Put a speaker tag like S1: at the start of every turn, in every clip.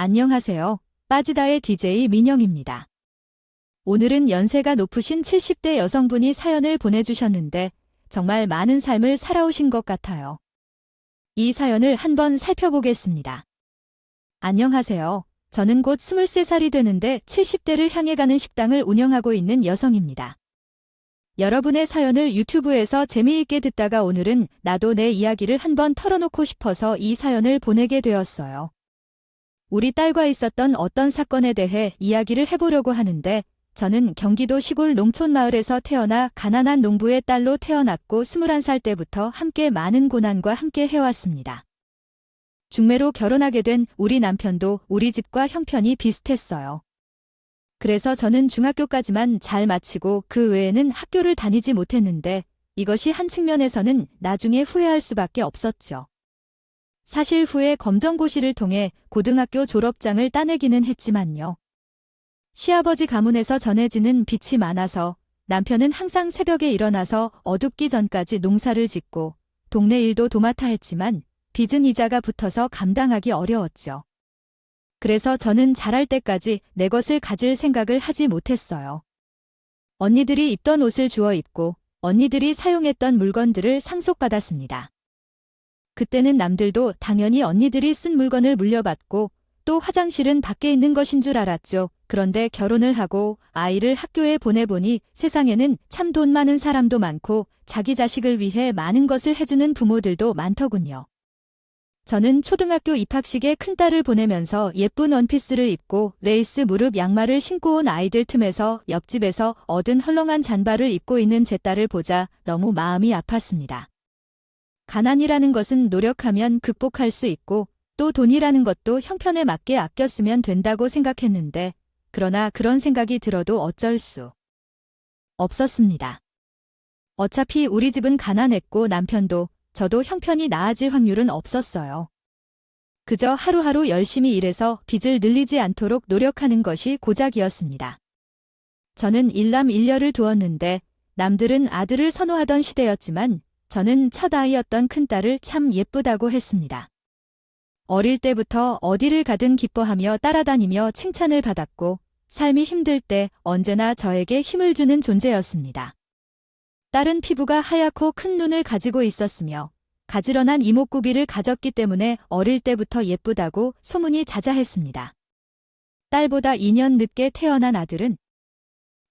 S1: 안녕하세요. 빠지다의 DJ 민영입니다. 오늘은 연세가 높으신 70대 여성분이 사연을 보내주셨는데 정말 많은 삶을 살아오신 것 같아요. 이 사연을 한번 살펴보겠습니다. 안녕하세요. 저는 곧 23살이 되는데 70대를 향해 가는 식당을 운영하고 있는 여성입니다. 여러분의 사연을 유튜브에서 재미있게 듣다가 오늘은 나도 내 이야기를 한번 털어놓고 싶어서 이 사연을 보내게 되었어요. 우리 딸과 있었던 어떤 사건에 대해 이야기를 해보려고 하는데 저는 경기도 시골 농촌 마을에서 태어나 가난한 농부의 딸로 태어났고 21살 때부터 함께 많은 고난과 함께 해왔습니다. 중매로 결혼하게 된 우리 남편도 우리 집과 형편이 비슷했어요. 그래서 저는 중학교까지만 잘 마치고 그 외에는 학교를 다니지 못했는데 이것이 한 측면에서는 나중에 후회할 수밖에 없었죠. 사실 후에 검정고시를 통해 고등학교 졸업장을 따내기는 했지만요. 시아버지 가문에서 전해지는 빚이 많아서 남편은 항상 새벽에 일어나서 어둡기 전까지 농사를 짓고 동네 일도 도맡아 했지만 빚은 이자가 붙어서 감당하기 어려웠죠. 그래서 저는 자랄 때까지 내 것을 가질 생각을 하지 못했어요. 언니들이 입던 옷을 주워 입고 언니들이 사용했던 물건들을 상속받았습니다. 그때는 남들도 당연히 언니들이 쓴 물건을 물려받고 또 화장실은 밖에 있는 것인 줄 알았죠. 그런데 결혼을 하고 아이를 학교에 보내보니 세상에는 참 돈 많은 사람도 많고 자기 자식을 위해 많은 것을 해주는 부모들도 많더군요. 저는 초등학교 입학식에 큰딸을 보내면서 예쁜 원피스를 입고 레이스 무릎 양말을 신고 온 아이들 틈에서 옆집에서 얻은 헐렁한 잔바를 입고 있는 제 딸을 보자 너무 마음이 아팠습니다. 가난이라는 것은 노력하면 극복할 수 있고 또 돈이라는 것도 형편에 맞게 아껴 쓰면 된다고 생각했는데 그러나 그런 생각이 들어도 어쩔 수 없었습니다. 어차피 우리 집은 가난했고 남편도 저도 형편이 나아질 확률은 없었어요. 그저 하루하루 열심히 일해서 빚을 늘리지 않도록 노력하는 것이 고작이었습니다. 저는 일남일녀를 두었는데 남들은 아들을 선호하던 시대였지만 저는 첫 아이였던 큰딸을 참 예쁘다고 했습니다. 어릴 때부터 어디를 가든 기뻐하며 따라다니며 칭찬을 받았고 삶이 힘들 때 언제나 저에게 힘을 주는 존재였습니다. 딸은 피부가 하얗고 큰 눈을 가지고 있었으며 가지런한 이목구비를 가졌기 때문에 어릴 때부터 예쁘다고 소문이 자자했습니다. 딸보다 2년 늦게 태어난 아들은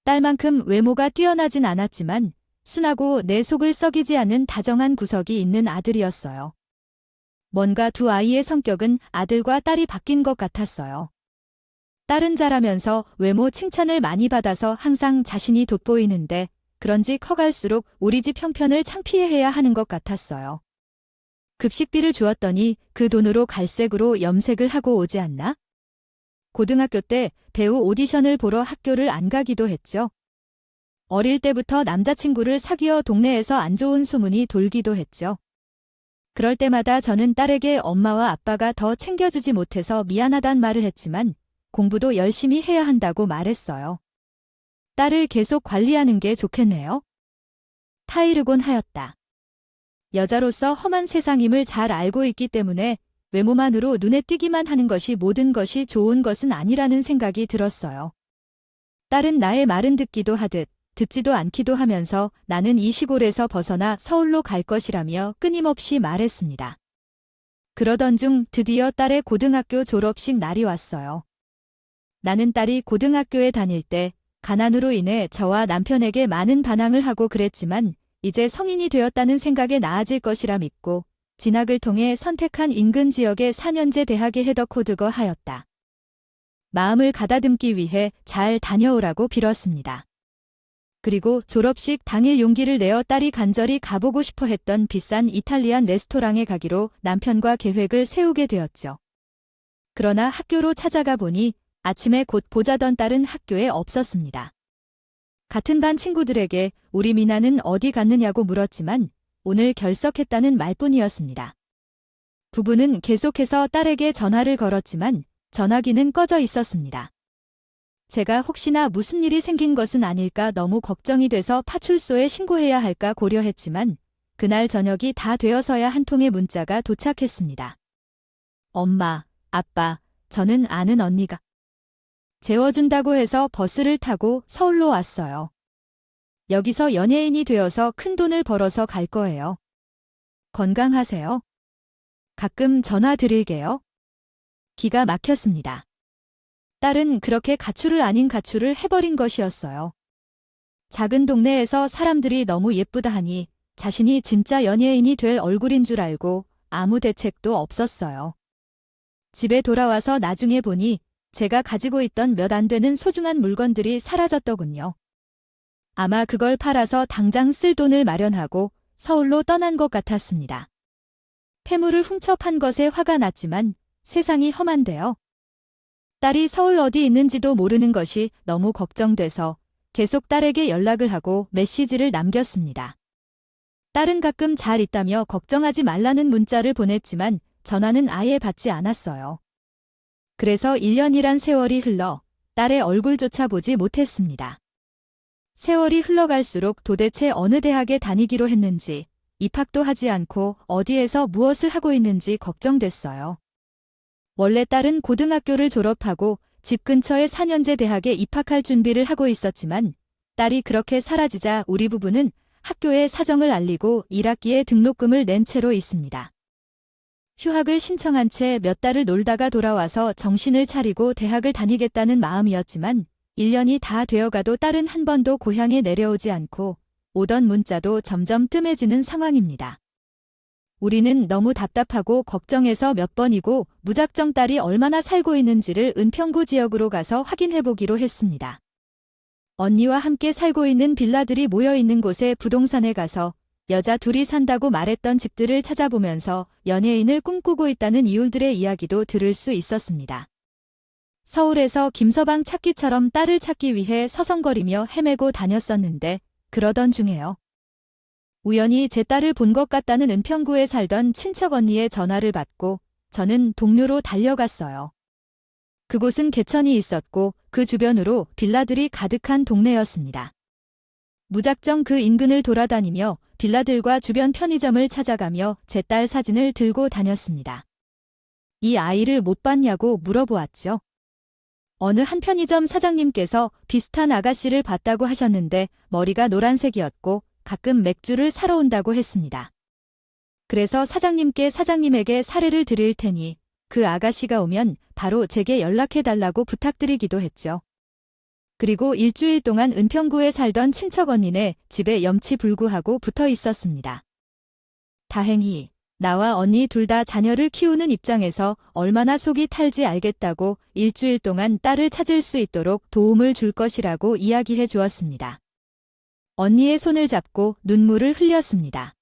S1: 딸만큼 외모가 뛰어나진 않았지만 순하고 내 속을 썩이지 않는 다정한 구석이 있는 아들이었어요. 뭔가 두 아이의 성격은 아들과 딸이 바뀐 것 같았어요. 딸은 자라면서 외모 칭찬을 많이 받아서 항상 자신이 돋보이는데 그런지 커갈수록 우리 집 형편을 창피해해야 하는 것 같았어요. 급식비를 주었더니 그 돈으로 갈색으로 염색을 하고 오지 않나? 고등학교 때 배우 오디션을 보러 학교를 안 가기도 했죠. 어릴 때부터 남자친구를 사귀어 동네에서 안 좋은 소문이 돌기도 했죠. 그럴 때마다 저는 딸에게 엄마와 아빠가 더 챙겨주지 못해서 미안하단 말을 했지만 공부도 열심히 해야 한다고 말했어요. 딸을 계속 관리하는 게 좋겠네요. 타이르곤 하였다. 여자로서 험한 세상임을 잘 알고 있기 때문에 외모만으로 눈에 띄기만 하는 것이 모든 것이 좋은 것은 아니라는 생각이 들었어요. 딸은 나의 말은 듣기도 하듯 듣지도 않기도 하면서 나는 이 시골에서 벗어나 서울로 갈 것이라며 끊임없이 말했습니다. 그러던 중 드디어 딸의 고등학교 졸업식 날이 왔어요. 나는 딸이 고등학교에 다닐 때 가난으로 인해 저와 남편에게 많은 반항을 하고 그랬지만 이제 성인이 되었다는 생각에 나아질 것이라 믿고 진학을 통해 선택한 인근 지역의 4년제 대학에 헤더코드거 하였다. 마음을 가다듬기 위해 잘 다녀오라고 빌었습니다. 그리고 졸업식 당일 용기를 내어 딸이 간절히 가보고 싶어 했던 비싼 이탈리안 레스토랑에 가기로 남편과 계획을 세우게 되었죠. 그러나 학교로 찾아가 보니 아침에 곧 보자던 딸은 학교에 없었습니다. 같은 반 친구들에게 우리 미나는 어디 갔느냐고 물었지만 오늘 결석했다는 말뿐이었습니다. 부부는 계속해서 딸에게 전화를 걸었지만 전화기는 꺼져 있었습니다. 제가 혹시나 무슨 일이 생긴 것은 아닐까 너무 걱정이 돼서 파출소에 신고해야 할까 고려했지만 그날 저녁이 다 되어서야 한 통의 문자가 도착했습니다. 엄마, 아빠, 저는 아는 언니가 재워준다고 해서 버스를 타고 서울로 왔어요. 여기서 연예인이 되어서 큰 돈을 벌어서 갈 거예요. 건강하세요. 가끔 전화 드릴게요. 기가 막혔습니다. 딸은 그렇게 가출을 아닌 가출을 해버린 것이었어요. 작은 동네에서 사람들이 너무 예쁘다 하니 자신이 진짜 연예인이 될 얼굴인 줄 알고 아무 대책도 없었어요. 집에 돌아와서 나중에 보니 제가 가지고 있던 몇 안 되는 소중한 물건들이 사라졌더군요. 아마 그걸 팔아서 당장 쓸 돈을 마련하고 서울로 떠난 것 같았습니다. 폐물을 훔쳐 판 것에 화가 났지만 세상이 험한데요. 딸이 서울 어디 있는지도 모르는 것이 너무 걱정돼서 계속 딸에게 연락을 하고 메시지를 남겼습니다. 딸은 가끔 잘 있다며 걱정하지 말라는 문자를 보냈지만 전화는 아예 받지 않았어요. 그래서 1년이란 세월이 흘러 딸의 얼굴조차 보지 못했습니다. 세월이 흘러갈수록 도대체 어느 대학에 다니기로 했는지, 입학도 하지 않고 어디에서 무엇을 하고 있는지 걱정됐어요. 원래 딸은 고등학교를 졸업하고 집 근처의 4년제 대학에 입학할 준비를 하고 있었지만 딸이 그렇게 사라지자 우리 부부는 학교에 사정을 알리고 1학기에 등록금을 낸 채로 있습니다. 휴학을 신청한 채 몇 달을 놀다가 돌아와서 정신을 차리고 대학을 다니겠다는 마음이었지만 1년이 다 되어가도 딸은 한 번도 고향에 내려오지 않고 오던 문자도 점점 뜸해지는 상황입니다. 우리는 너무 답답하고 걱정해서 몇 번이고 무작정 딸이 얼마나 살고 있는지를 은평구 지역으로 가서 확인해보기로 했습니다. 언니와 함께 살고 있는 빌라들이 모여 있는 곳에 부동산에 가서 여자 둘이 산다고 말했던 집들을 찾아보면서 연예인을 꿈꾸고 있다는 이웃들의 이야기도 들을 수 있었습니다. 서울에서 김서방 찾기처럼 딸을 찾기 위해 서성거리며 헤매고 다녔었는데 그러던 중에요. 우연히 제 딸을 본 것 같다는 은평구에 살던 친척 언니의 전화를 받고 저는 동료로 달려갔어요. 그곳은 개천이 있었고 그 주변으로 빌라들이 가득한 동네였습니다. 무작정 그 인근을 돌아다니며 빌라들과 주변 편의점을 찾아가며 제 딸 사진을 들고 다녔습니다. 이 아이를 못 봤냐고 물어보았죠. 어느 한 편의점 사장님께서 비슷한 아가씨를 봤다고 하셨는데 머리가 노란색이었고 가끔 맥주를 사러 온다고 했습니다. 그래서 사장님에게 사례를 드릴 테니 그 아가씨가 오면 바로 제게 연락해달라고 부탁드리기도 했죠. 그리고 일주일 동안 은평구에 살던 친척 언니네 집에 염치불구하고 붙어 있었습니다. 다행히 나와 언니 둘 다 자녀를 키우는 입장에서 얼마나 속이 탈지 알겠다고 일주일 동안 딸을 찾을 수 있도록 도움을 줄 것이라고 이야기해 주었습니다. 언니의 손을 잡고 눈물을 흘렸습니다.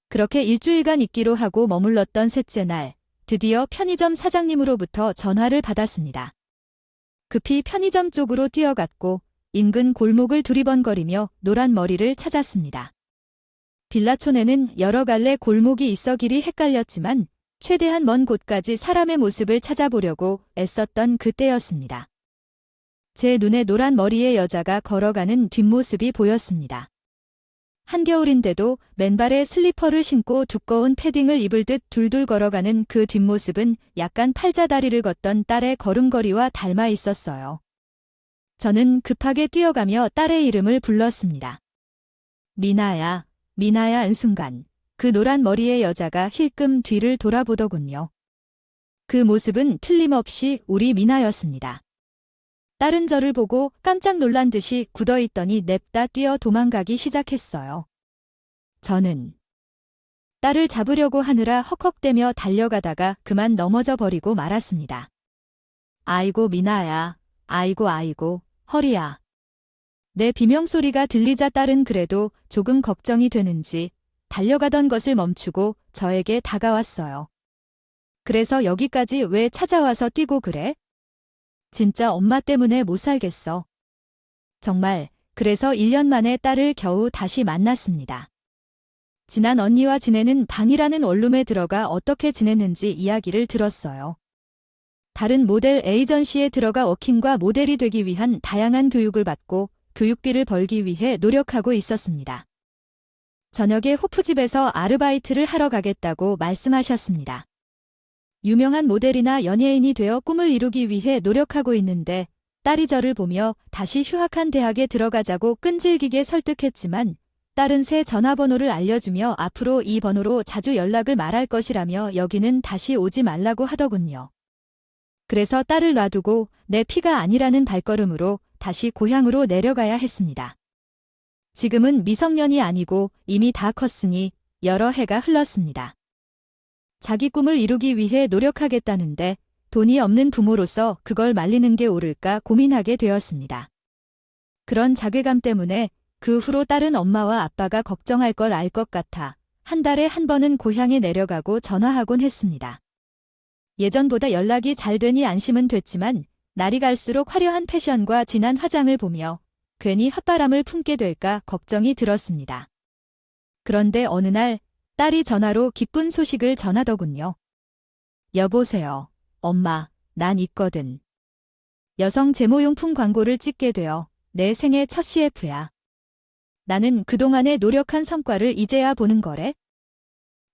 S1: 그렇게 일주일간 있기로 하고 머물렀던 셋째 날, 드디어 편의점 사장님으로부터 전화를 받았습니다. 급히 편의점 쪽으로 뛰어갔고 인근 골목을 두리번거리며 노란 머리를 찾았습니다. 빌라촌에는 여러 갈래 골목이 있어 길이 헷갈렸지만 최대한 먼 곳까지 사람의 모습을 찾아보려고 애썼던 그때였습니다. 제 눈에 노란 머리의 여자가 걸어가는 뒷모습이 보였습니다. 한겨울인데도 맨발에 슬리퍼를 신고 두꺼운 패딩을 입을 듯 둘둘 걸어가는 그 뒷모습은 약간 팔자다리를 걷던 딸의 걸음걸이와 닮아 있었어요. 저는 급하게 뛰어가며 딸의 이름을 불렀습니다. 미나야, 미나야. 순간 그 노란 머리의 여자가 힐끔 뒤를 돌아보더군요. 그 모습은 틀림없이 우리 미나였습니다. 딸은 저를 보고 깜짝 놀란 듯이 굳어있더니 냅다 뛰어 도망가기 시작했어요. 저는 딸을 잡으려고 하느라 헉헉대며 달려가다가 그만 넘어져 버리고 말았습니다. 아이고 미나야, 아이고 허리야. 내 비명소리가 들리자 딸은 그래도 조금 걱정이 되는지 달려가던 것을 멈추고 저에게 다가왔어요. 그래서 여기까지 왜 찾아와서 뛰고 그래? 진짜 엄마 때문에 못 살겠어. 정말 그래서 1년 만에 딸을 겨우 다시 만났습니다. 지난 언니와 지내는 방이라는 원룸에 들어가 어떻게 지냈는지 이야기를 들었어요. 다른 모델 에이전시에 들어가 워킹과 모델이 되기 위한 다양한 교육을 받고 교육비를 벌기 위해 노력하고 있었습니다. 저녁에 호프집에서 아르바이트를 하러 가겠다고 말씀하셨습니다. 유명한 모델이나 연예인이 되어 꿈을 이루기 위해 노력하고 있는데 딸이 저를 보며 다시 휴학한 대학에 들어가자고 끈질기게 설득했지만 딸은 새 전화번호를 알려주며 앞으로 이 번호로 자주 연락을 말할 것이라며 여기는 다시 오지 말라고 하더군요. 그래서 딸을 놔두고 내 피가 아니라는 발걸음으로 다시 고향으로 내려가야 했습니다. 지금은 미성년이 아니고 이미 다 컸으니 여러 해가 흘렀습니다. 자기 꿈을 이루기 위해 노력하겠다는데 돈이 없는 부모로서 그걸 말리는 게 옳을까 고민하게 되었습니다. 그런 자괴감 때문에 그 후로 딸은 엄마와 아빠가 걱정할 걸 알 것 같아 한 달에 한 번은 고향에 내려가고 전화하곤 했습니다. 예전보다 연락이 잘 되니 안심은 됐지만 날이 갈수록 화려한 패션과 진한 화장을 보며 괜히 헛바람을 품게 될까 걱정이 들었습니다. 그런데 어느 날 딸이 전화로 기쁜 소식을 전하더군요. 여보세요. 엄마, 난 있거든. 여성 제모용품 광고를 찍게 되어 내 생애 첫 CF야. 나는 그동안의 노력한 성과를 이제야 보는 거래?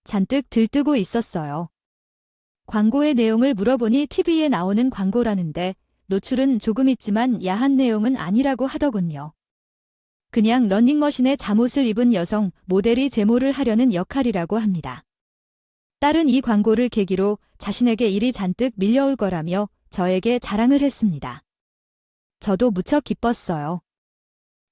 S1: 잔뜩 들뜨고 있었어요. 광고의 내용을 물어보니 TV에 나오는 광고라는데 노출은 조금 있지만 야한 내용은 아니라고 하더군요. 그냥 러닝머신에 잠옷을 입은 여성 모델이 제모를 하려는 역할이라고 합니다. 딸은 이 광고를 계기로 자신에게 일이 잔뜩 밀려올 거라며 저에게 자랑을 했습니다. 저도 무척 기뻤어요.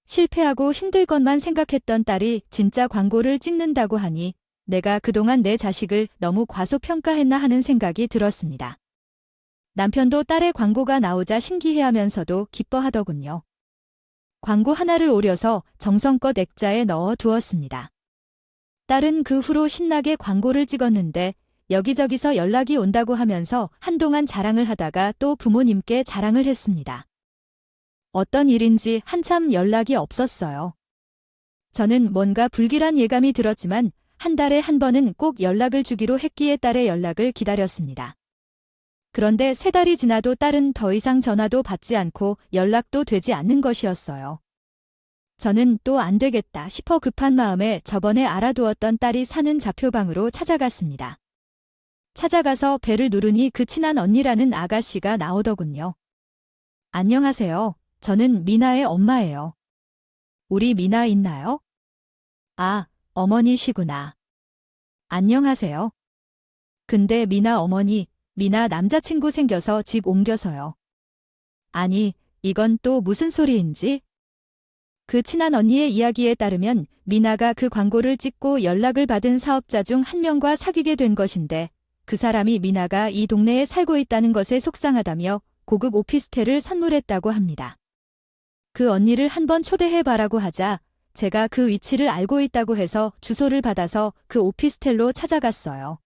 S1: 실패하고 힘들 것만 생각했던 딸이 진짜 광고를 찍는다고 하니 내가 그동안 내 자식을 너무 과소평가했나 하는 생각이 들었습니다. 남편도 딸의 광고가 나오자 신기해하면서도 기뻐하더군요. 광고 하나를 오려서 정성껏 액자에 넣어 두었습니다. 딸은 그 후로 신나게 광고를 찍었는데 여기저기서 연락이 온다고 하면서 한동안 자랑을 하다가 또 부모님께 자랑을 했습니다. 어떤 일인지 한참 연락이 없었어요. 저는 뭔가 불길한 예감이 들었지만 한 달에 한 번은 꼭 연락을 주기로 했기에 딸의 연락을 기다렸습니다. 그런데 3달이 지나도 딸은 더 이상 전화도 받지 않고 연락도 되지 않는 것이었어요. 저는 또 안 되겠다 싶어 급한 마음에 저번에 알아두었던 딸이 사는 좌표방으로 찾아갔습니다. 찾아가서 벨을 누르니 그 친한 언니라는 아가씨가 나오더군요. 안녕하세요. 저는 미나의 엄마예요. 우리 미나 있나요? 아, 어머니시구나. 안녕하세요. 근데 미나 어머니, 미나 남자친구 생겨서 집 옮겨서요. 아니, 이건 또 무슨 소리인지? 그 친한 언니의 이야기에 따르면 미나가 그 광고를 찍고 연락을 받은 사업자 중 한 명과 사귀게 된 것인데 그 사람이 미나가 이 동네에 살고 있다는 것에 속상하다며 고급 오피스텔을 선물했다고 합니다. 그 언니를 한번 초대해봐라고 하자 제가 그 위치를 알고 있다고 해서 주소를 받아서 그 오피스텔로 찾아갔어요.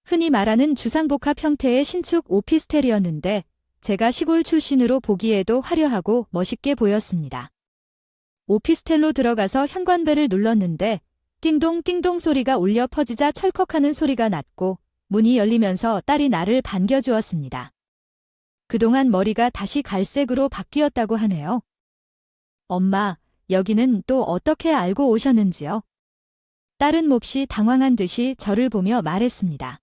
S1: 흔히 말하는 주상복합 형태의 신축 오피스텔이었는데 제가 시골 출신으로 보기에도 화려하고 멋있게 보였습니다. 오피스텔로 들어가서 현관벨을 눌렀는데 띵동 띵동 소리가 울려 퍼지자 철컥하는 소리가 났고 문이 열리면서 딸이 나를 반겨주었습니다. 그동안 머리가 다시 갈색으로 바뀌었다고 하네요. 엄마, 여기는 또 어떻게 알고 오셨는지요? 딸은 몹시 당황한 듯이 저를 보며 말했습니다.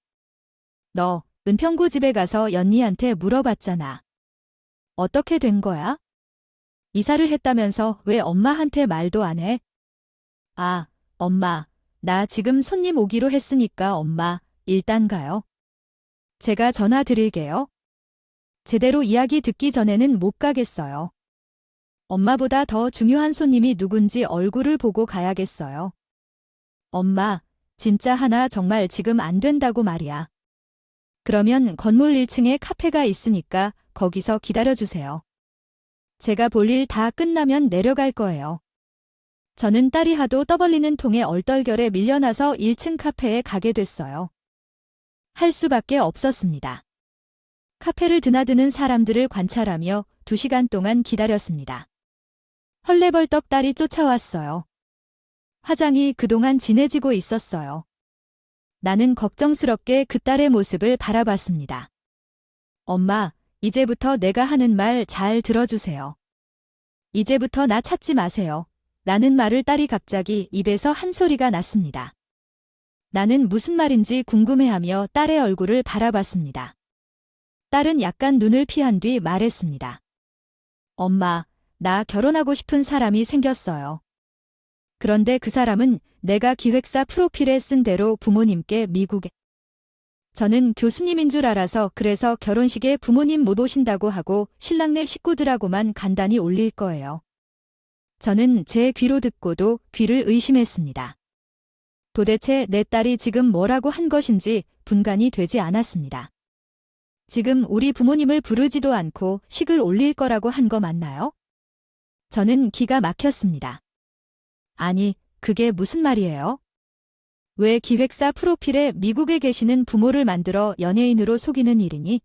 S1: 너 은평구 집에 가서 연니한테 물어봤잖아. 어떻게 된 거야? 이사를 했다면서 왜 엄마한테 말도 안 해? 아, 엄마, 나 지금 손님 오기로 했으니까 엄마, 일단 가요. 제가 전화 드릴게요. 제대로 이야기 듣기 전에는 못 가겠어요. 엄마보다 더 중요한 손님이 누군지 얼굴을 보고 가야겠어요. 엄마, 진짜 하나 정말 지금 안 된다고 말이야. 그러면 건물 1층에 카페가 있으니까 거기서 기다려주세요. 제가 볼 일 다 끝나면 내려갈 거예요. 저는 딸이 하도 떠벌리는 통에 얼떨결에 밀려나서 1층 카페에 가게 됐어요. 할 수밖에 없었습니다. 카페를 드나드는 사람들을 관찰하며 2시간 동안 기다렸습니다. 헐레벌떡 딸이 쫓아왔어요. 화장이 그동안 진해지고 있었어요. 나는 걱정스럽게 그 딸의 모습을 바라봤습니다. 엄마, 이제부터 내가 하는 말 잘 들어주세요. 이제부터 나 찾지 마세요. 라는 말을 딸이 갑자기 입에서 한 소리가 났습니다. 나는 무슨 말인지 궁금해하며 딸의 얼굴을 바라봤습니다. 딸은 약간 눈을 피한 뒤 말했습니다. 엄마, 나 결혼하고 싶은 사람이 생겼어요. 그런데 그 사람은 내가 기획사 프로필에 쓴 대로 부모님께 미국에. 저는 교수님인 줄 알아서 그래서 결혼식에 부모님 못 오신다고 하고 신랑네 식구들하고만 간단히 올릴 거예요. 저는 제 귀로 듣고도 귀를 의심했습니다. 도대체 내 딸이 지금 뭐라고 한 것인지 분간이 되지 않았습니다. 지금 우리 부모님을 부르지도 않고 식을 올릴 거라고 한 거 맞나요? 저는 기가 막혔습니다. 아니, 그게 무슨 말이에요? 왜 기획사 프로필에 미국에 계시는 부모를 만들어 연예인으로 속이는 일이니?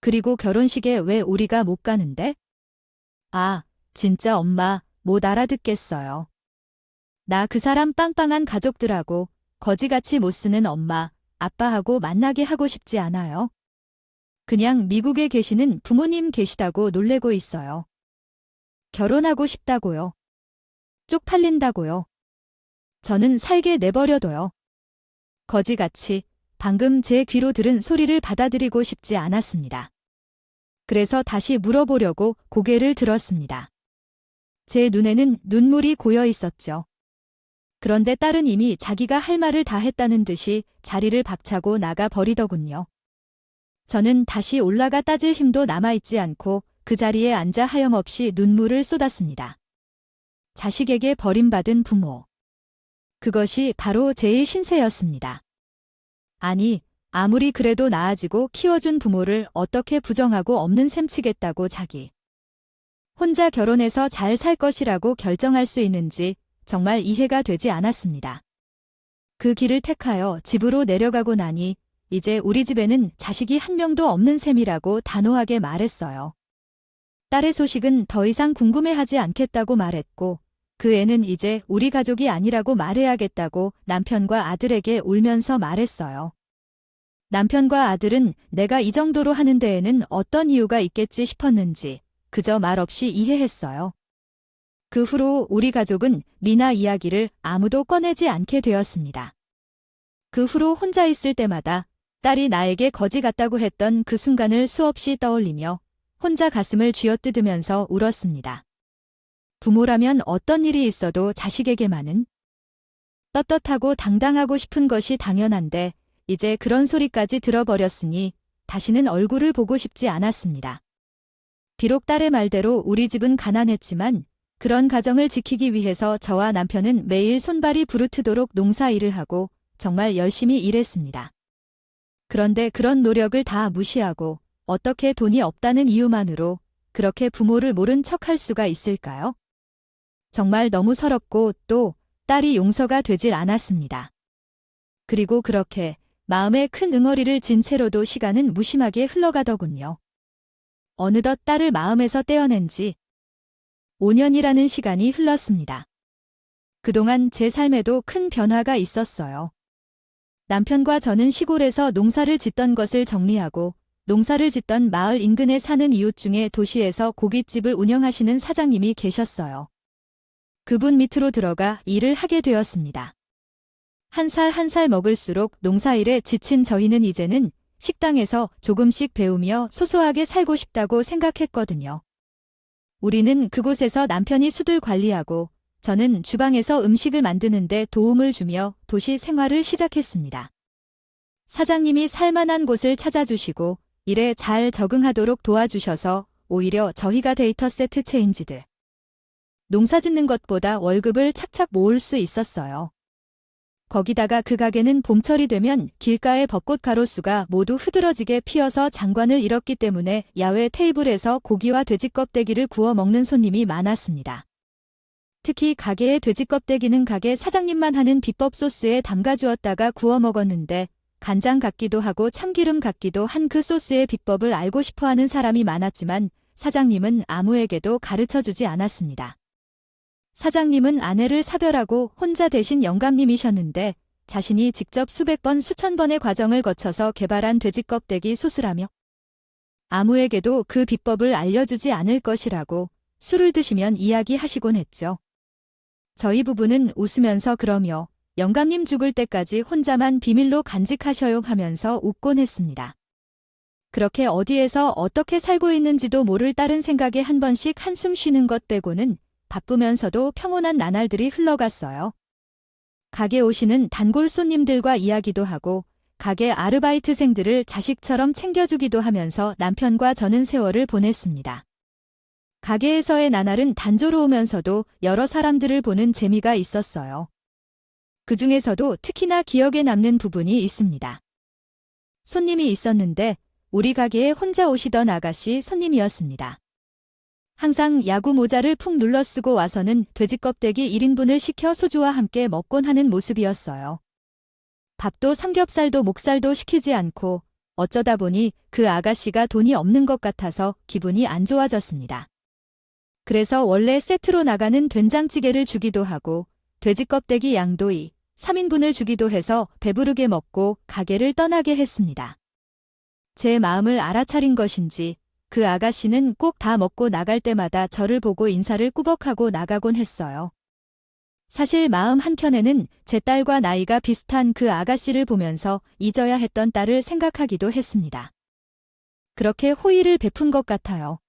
S1: 그리고 결혼식에 왜 우리가 못 가는데? 아, 진짜 엄마, 못 알아듣겠어요. 나 그 사람 빵빵한 가족들하고 거지같이 못 쓰는 엄마, 아빠하고 만나게 하고 싶지 않아요. 그냥 미국에 계시는 부모님 계시다고 놀래고 있어요. 결혼하고 싶다고요. 쪽팔린다고요. 저는 살게 내버려둬요. 거지같이 방금 제 귀로 들은 소리를 받아들이고 싶지 않았습니다. 그래서 다시 물어보려고 고개를 들었습니다. 제 눈에는 눈물이 고여 있었죠. 그런데 딸은 이미 자기가 할 말을 다 했다는 듯이 자리를 박차고 나가 버리더군요. 저는 다시 올라가 따질 힘도 남아있지 않고 그 자리에 앉아 하염없이 눈물을 쏟았습니다. 자식에게 버림받은 부모. 그것이 바로 제 신세였습니다. 아니, 아무리 그래도 나아지고 키워준 부모를 어떻게 부정하고 없는 셈 치겠다고 자기. 혼자 결혼해서 잘 살 것이라고 결정할 수 있는지 정말 이해가 되지 않았습니다. 그 길을 택하여 집으로 내려가고 나니 이제 우리 집에는 자식이 한 명도 없는 셈이라고 단호하게 말했어요. 딸의 소식은 더 이상 궁금해하지 않겠다고 말했고 그 애는 이제 우리 가족이 아니라고 말해야겠다고 남편과 아들에게 울면서 말했어요. 남편과 아들은 내가 이 정도로 하는 데에는 어떤 이유가 있겠지 싶었는지 그저 말없이 이해했어요. 그 후로 우리 가족은 미나 이야기를 아무도 꺼내지 않게 되었습니다. 그 후로 혼자 있을 때마다 딸이 나에게 거지 같다고 했던 그 순간을 수없이 떠올리며 혼자 가슴을 쥐어뜯으면서 울었습니다. 부모라면 어떤 일이 있어도 자식에게만은 떳떳하고 당당하고 싶은 것이 당연한데 이제 그런 소리까지 들어버렸으니 다시는 얼굴을 보고 싶지 않았습니다. 비록 딸의 말대로 우리 집은 가난했지만 그런 가정을 지키기 위해서 저와 남편은 매일 손발이 부르트도록 농사일을 하고 정말 열심히 일했습니다. 그런데 그런 노력을 다 무시하고 어떻게 돈이 없다는 이유만으로 그렇게 부모를 모른 척할 수가 있을까요? 정말 너무 서럽고 또 딸이 용서가 되질 않았습니다. 그리고 그렇게 마음에 큰 응어리를 진 채로도 시간은 무심하게 흘러가더군요. 어느덧 딸을 마음에서 떼어낸 지 5년이라는 시간이 흘렀습니다. 그동안 제 삶에도 큰 변화가 있었어요. 남편과 저는 시골에서 농사를 짓던 것을 정리하고 농사를 짓던 마을 인근에 사는 이웃 중에 도시에서 고깃집을 운영하시는 사장님이 계셨어요. 그분 밑으로 들어가 일을 하게 되었습니다. 한 살 한 살 먹을수록 농사일에 지친 저희는 이제는 식당에서 조금씩 배우며 소소하게 살고 싶다고 생각했거든요. 우리는 그곳에서 남편이 수들 관리하고 저는 주방에서 음식을 만드는데 도움을 주며 도시 생활을 시작했습니다. 사장님이 살만한 곳을 찾아주시고 일에 잘 적응하도록 도와주셔서 오히려 저희가 데이터 세트 체인지들. 농사 짓는 것보다 월급을 착착 모을 수 있었어요. 거기다가 그 가게는 봄철이 되면 길가의 벚꽃 가로수가 모두 흐드러지게 피어서 장관을 잃었기 때문에 야외 테이블에서 고기와 돼지 껍데기를 구워 먹는 손님이 많았습니다. 특히 가게의 돼지 껍데기는 가게 사장님만 하는 비법 소스에 담가주었다가 구워 먹었는데 간장 같기도 하고 참기름 같기도 한 그 소스의 비법을 알고 싶어하는 사람이 많았지만 사장님은 아무에게도 가르쳐주지 않았습니다. 사장님은 아내를 사별하고 혼자 대신 영감님이셨는데 자신이 직접 수백 번 수천 번의 과정을 거쳐서 개발한 돼지 껍데기 소스라며 아무에게도 그 비법을 알려주지 않을 것이라고 술을 드시면 이야기하시곤 했죠. 저희 부부는 웃으면서 그러며 영감님 죽을 때까지 혼자만 비밀로 간직하셔요 하면서 웃곤 했습니다. 그렇게 어디에서 어떻게 살고 있는지도 모를 다른 생각에 한 번씩 한숨 쉬는 것 빼고는 바쁘면서도 평온한 나날들이 흘러갔어요. 가게 오시는 단골 손님들과 이야기도 하고 가게 아르바이트생들을 자식처럼 챙겨주기도 하면서 남편과 저는 세월을 보냈습니다. 가게에서의 나날은 단조로우면서도 여러 사람들을 보는 재미가 있었어요. 그 중에서도 특히나 기억에 남는 부분이 있습니다. 손님이 있었는데 우리 가게에 혼자 오시던 아가씨 손님이었습니다. 항상 야구 모자를 푹 눌러 쓰고 와서는 돼지껍데기 1인분을 시켜 소주와 함께 먹곤 하는 모습이었어요. 밥도 삼겹살도 목살도 시키지 않고 어쩌다 보니 그 아가씨가 돈이 없는 것 같아서 기분이 안 좋아졌습니다. 그래서 원래 세트로 나가는 된장찌개를 주기도 하고 돼지껍데기 양도이 3인분을 주기도 해서 배부르게 먹고 가게를 떠나게 했습니다. 제 마음을 알아차린 것인지 그 아가씨는 꼭 다 먹고 나갈 때마다 저를 보고 인사를 꾸벅하고 나가곤 했어요. 사실 마음 한켠에는 제 딸과 나이가 비슷한 그 아가씨를 보면서 잊어야 했던 딸을 생각하기도 했습니다. 그렇게 호의를 베푼 것 같아요.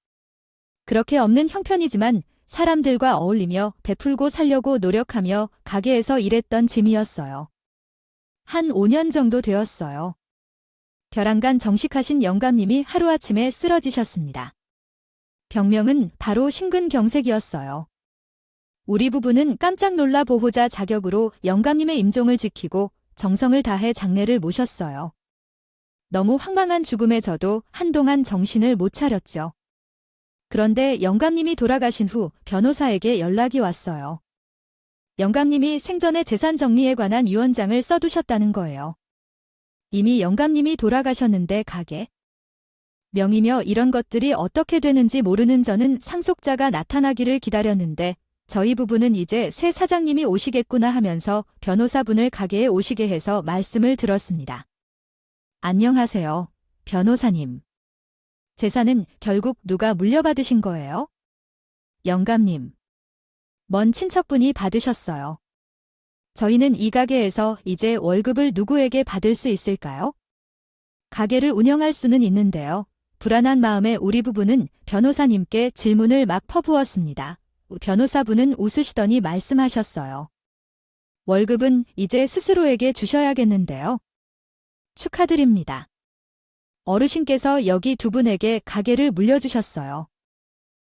S1: 그렇게 없는 형편이지만 사람들과 어울리며 베풀고 살려고 노력하며 가게에서 일했던 짐이었어요. 한 5년 정도 되었어요. 벼랑간 정식하신 영감님이 하루아침에 쓰러지셨습니다. 병명은 바로 심근경색이었어요. 우리 부부는 깜짝 놀라 보호자 자격으로 영감님의 임종을 지키고 정성을 다해 장례를 모셨어요. 너무 황망한 죽음에 저도 한동안 정신을 못 차렸죠. 그런데 영감님이 돌아가신 후 변호사에게 연락이 왔어요. 영감님이 생전에 재산 정리에 관한 유언장을 써두셨다는 거예요. 이미 영감님이 돌아가셨는데 가게 명이며 이런 것들이 어떻게 되는지 모르는 저는 상속자가 나타나기를 기다렸는데 저희 부부는 이제 새 사장님이 오시겠구나 하면서 변호사분을 가게에 오시게 해서 말씀을 들었습니다. 안녕하세요, 변호사님. 재산은 결국 누가 물려받으신 거예요? 영감님. 먼 친척분이 받으셨어요. 저희는 이 가게에서 이제 월급을 누구에게 받을 수 있을까요? 가게를 운영할 수는 있는데요. 불안한 마음에 우리 부부는 변호사님께 질문을 막 퍼부었습니다. 변호사분은 웃으시더니 말씀하셨어요. 월급은 이제 스스로에게 주셔야겠는데요. 축하드립니다. 어르신께서 여기 두 분에게 가게를 물려주셨어요.